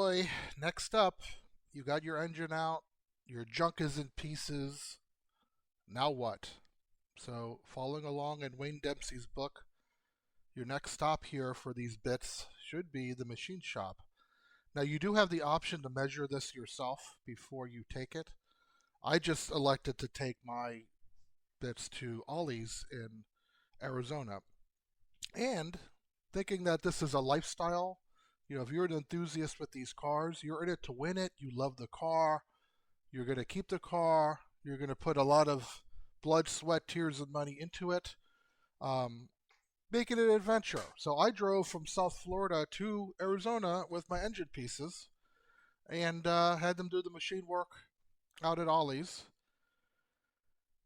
boy, next up, you got your engine out, your junk is in pieces. Now what? So, following along in Wayne Dempsey's book, your next stop here for these bits should be the machine shop. Now, you do have the option to measure this yourself before you take it. I just elected to take my bits to Ollie's in Arizona. And thinking that this is a lifestyle, if you're an enthusiast with these cars, you're in it to win it, you love the car, you're going to keep the car, you're going to put a lot of blood, sweat, tears, and money into it, make it an adventure. So I drove from South Florida to Arizona with my engine pieces and had them do the machine work out at Ollie's.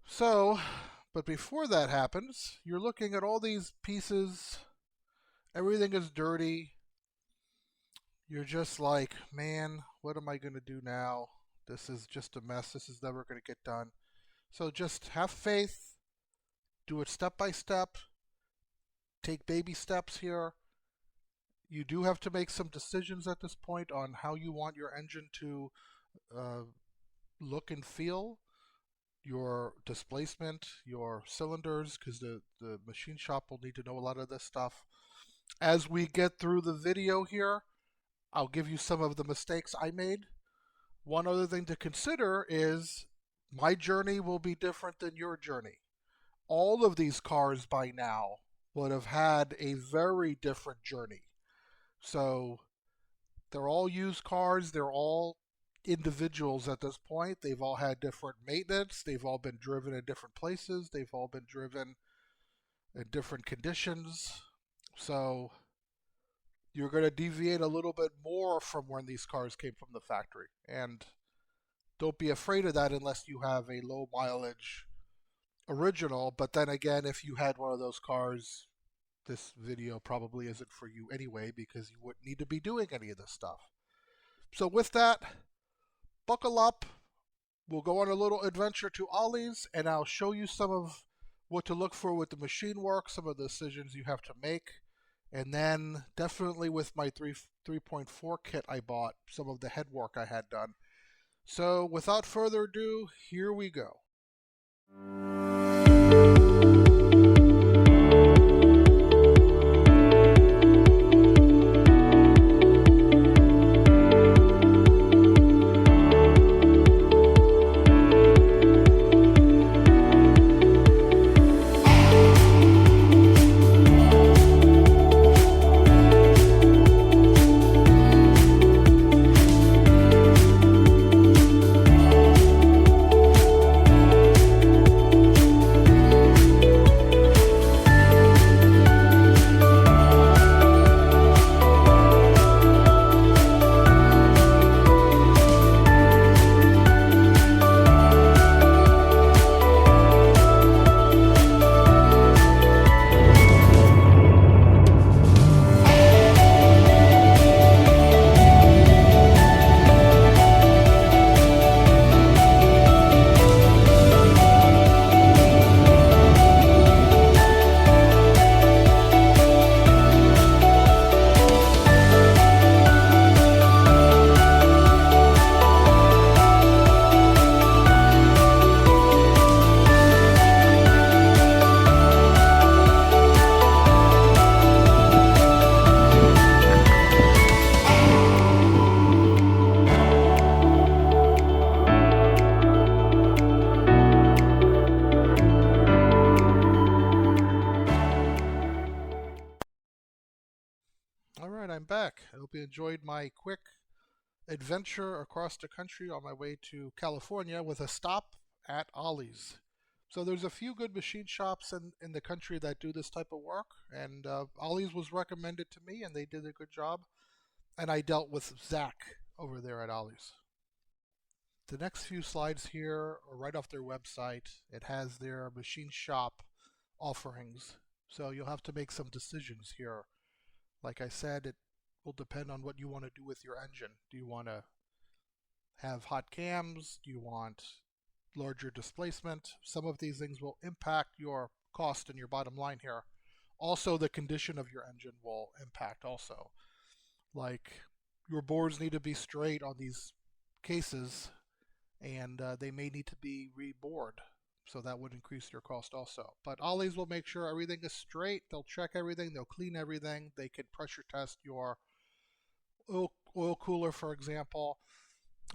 So, but before that happens, you're looking at all these pieces, everything is dirty. You're just like, man, what am I going to do now? This is just a mess. This is never going to get done. So just have faith. Do it step by step. Take baby steps here. You do have to make some decisions at this point on how you want your engine to look and feel. Your displacement, your cylinders, because the machine shop will need to know a lot of this stuff. As we get through the video here, I'll give you some of the mistakes I made. One other thing to consider is my journey will be different than your journey. All of these cars by now would have had a very different journey. So they're all used cars, they're all individuals at this point. They've all had different maintenance, they've all been driven in different places, they've all been driven in different conditions. So you're going to deviate a little bit more from when these cars came from the factory. And don't be afraid of that unless you have a low mileage original. But then again, if you had one of those cars, this video probably isn't for you anyway, because you wouldn't need to be doing any of this stuff. So with that, buckle up. We'll go on a little adventure to Ollie's, and I'll show you some of what to look for with the machine work, some of the decisions you have to make. And then definitely with my 3.4 kit I bought, some of the head work I had done. So without further ado, here we go. Alright, I'm back. I hope you enjoyed my quick adventure across the country on my way to California with a stop at Ollie's. So there's a few good machine shops in the country that do this type of work, and Ollie's was recommended to me, and they did a good job. And I dealt with Zach over there at Ollie's. The next few slides here are right off their website. It has their machine shop offerings, so you'll have to make some decisions here. Like I said, it will depend on what you want to do with your engine. Do you want to have hot cams? Do you want larger displacement? Some of these things will impact your cost and your bottom line here. Also, the condition of your engine will impact also. Like your bores need to be straight on these cases, and they may need to be rebored. So that would increase your cost also. But Ollie's will make sure everything is straight. They'll check everything. They'll clean everything. They could pressure test your oil cooler, for example,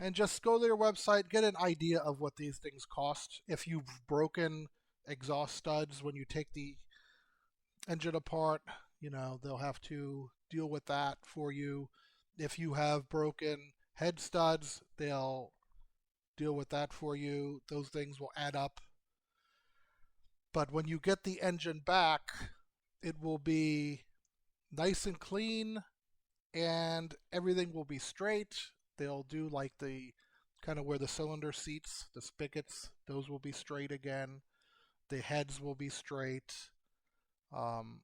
and just go to their website, get an idea of what these things cost. If you've broken exhaust studs when you take the engine apart, they'll have to deal with that for you. If you have broken head studs, they'll deal with that for you. Those things will add up. But when you get the engine back, it will be nice and clean and everything will be straight. They'll do like the kind of where the cylinder seats, the spigots, those will be straight again. The heads will be straight. Um,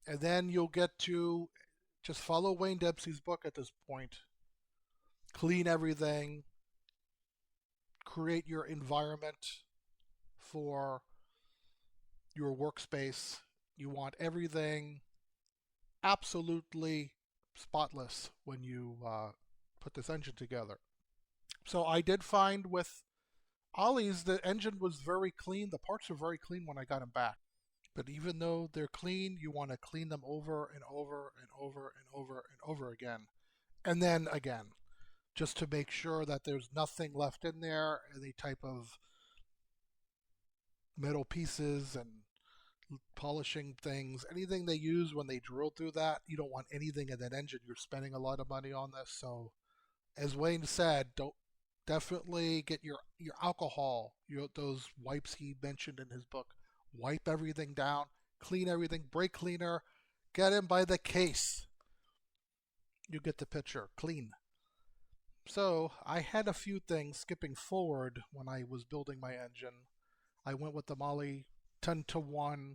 and then you'll get to just follow Wayne Dempsey's book at this point. Clean everything, create your environment for your workspace. You want everything absolutely spotless when you put this engine together. So I did find with Ollie's, the engine was very clean. The parts were very clean when I got them back. But even though they're clean, you want to clean them over and over and over and over and over again. And then again, just to make sure that there's nothing left in there, any type of metal pieces and polishing things, anything they use when they drill through that, you don't want anything in that engine. You're spending a lot of money on this. So as Wayne said, don't definitely get your alcohol, those wipes he mentioned in his book. Wipe everything down, clean everything, brake cleaner, get in by the case. You get the picture, clean. So I had a few things skipping forward when I was building my engine. I went with the Molle 10-to-1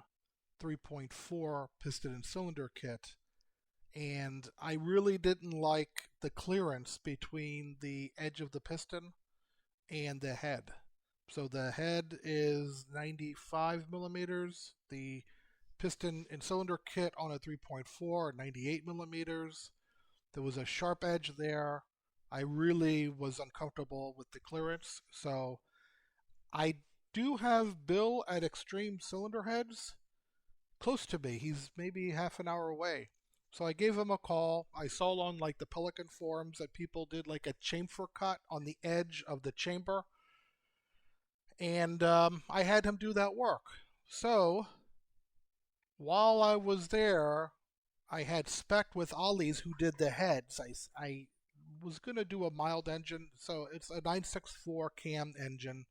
3.4 piston and cylinder kit, and I really didn't like the clearance between the edge of the piston and the head. So the head is 95 millimeters, the piston and cylinder kit on a 3.4 98 millimeters. There was a sharp edge there. I really was uncomfortable with the clearance, so I do have Bill at Extreme Cylinder Heads close to me. He's maybe half an hour away. So I gave him a call. I saw on like the Pelican forums that people did like a chamfer cut on the edge of the chamber. And I had him do that work. So while I was there, I had spec with Ollie's who did the heads. I was going to do a mild engine. So it's a 964 cam engine.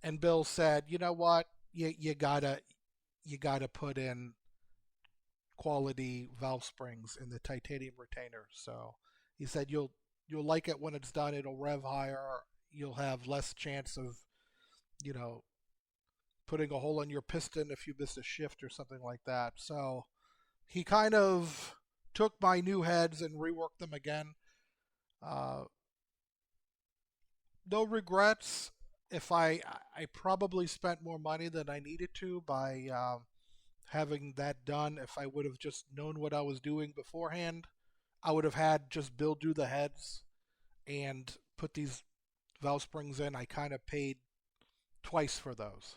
And Bill said, you know what? You gotta put in quality valve springs in the titanium retainer. So he said you'll like it when it's done. It'll rev higher. You'll have less chance of you know putting a hole in your piston if you miss a shift or something like that. So he kind of took my new heads and reworked them again. Uh, no regrets. If I probably spent more money than I needed to by having that done. If I would have just known what I was doing beforehand, I would have had just Bill do the heads and put these valve springs in. I kind of paid twice for those,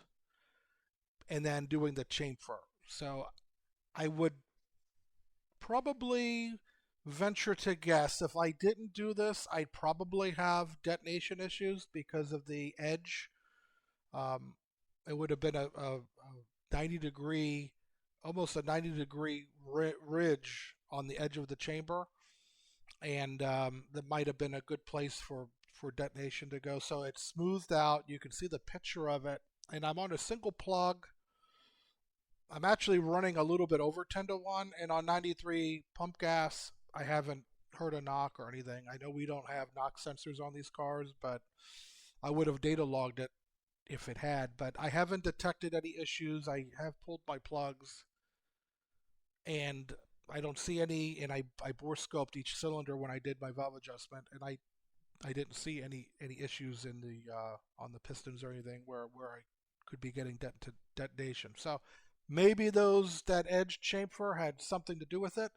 and then doing the chamfer. So I would probably venture to guess if I didn't do this, I'd probably have detonation issues because of the edge. Um, it would have been a 90-degree, almost a 90-degree ridge on the edge of the chamber, and that might have been a good place for detonation to go. So it's smoothed out. You can see the picture of it, and I'm on a single plug. I'm actually running a little bit over 10-to-1, and on 93 pump gas, I haven't heard a knock or anything. I know we don't have knock sensors on these cars, but I would have data logged it if it had. But I haven't detected any issues. I have pulled my plugs, and I don't see any. And I bore scoped each cylinder when I did my valve adjustment, and I didn't see any issues in the on the pistons or anything where I could be getting detonation. So maybe that edge chamfer had something to do with it.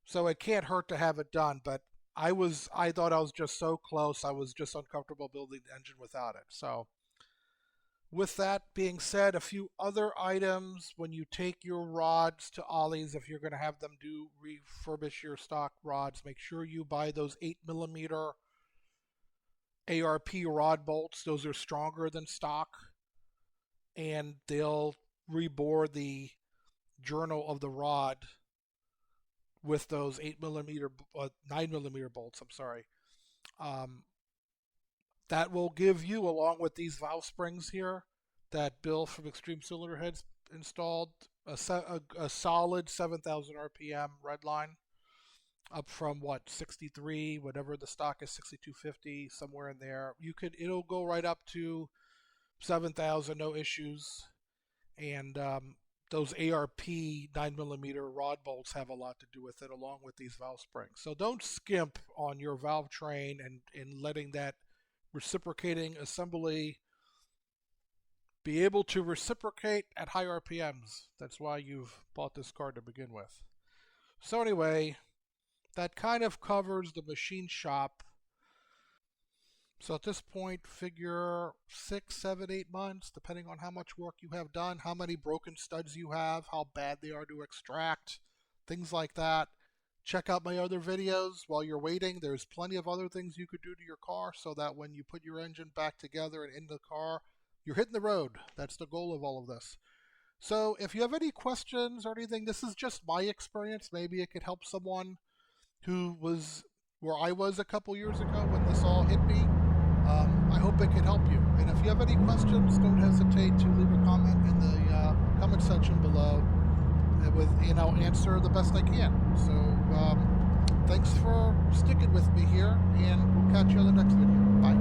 So it can't hurt to have it done. But I thought I was just so close. I was just uncomfortable building the engine without it. So with that being said, a few other items when you take your rods to Ollie's, if you're going to have them do refurbish your stock rods, make sure you buy those 8mm ARP rod bolts. Those are stronger than stock, and they'll rebore the journal of the rod with those 8mm, 9mm bolts. I'm sorry. Um, that will give you, along with these valve springs here that Bill from Extreme Cylinder Heads installed, a solid 7,000 RPM redline, up from what, 63, whatever the stock is, 6250, somewhere in there. It'll go right up to 7,000, no issues. And those ARP 9mm rod bolts have a lot to do with it, along with these valve springs. So don't skimp on your valve train and letting that reciprocating assembly be able to reciprocate at high RPMs. That's why you've bought this car to begin with. So anyway, that kind of covers the machine shop. So at this point, figure 6, 7, 8 months, depending on how much work you have done, how many broken studs you have, how bad they are to extract, things like that. Check out my other videos while you're waiting. There's plenty of other things you could do to your car so that when you put your engine back together and in the car, you're hitting the road. That's the goal of all of this. So if you have any questions or anything, this is just my experience. Maybe it could help someone who was where I was a couple years ago when this all hit me. I hope it could help you. And if you have any questions, don't hesitate to leave a comment in the comment section below. And I'll answer the best I can. So thanks for sticking with me here, and we'll catch you on the next video. Bye.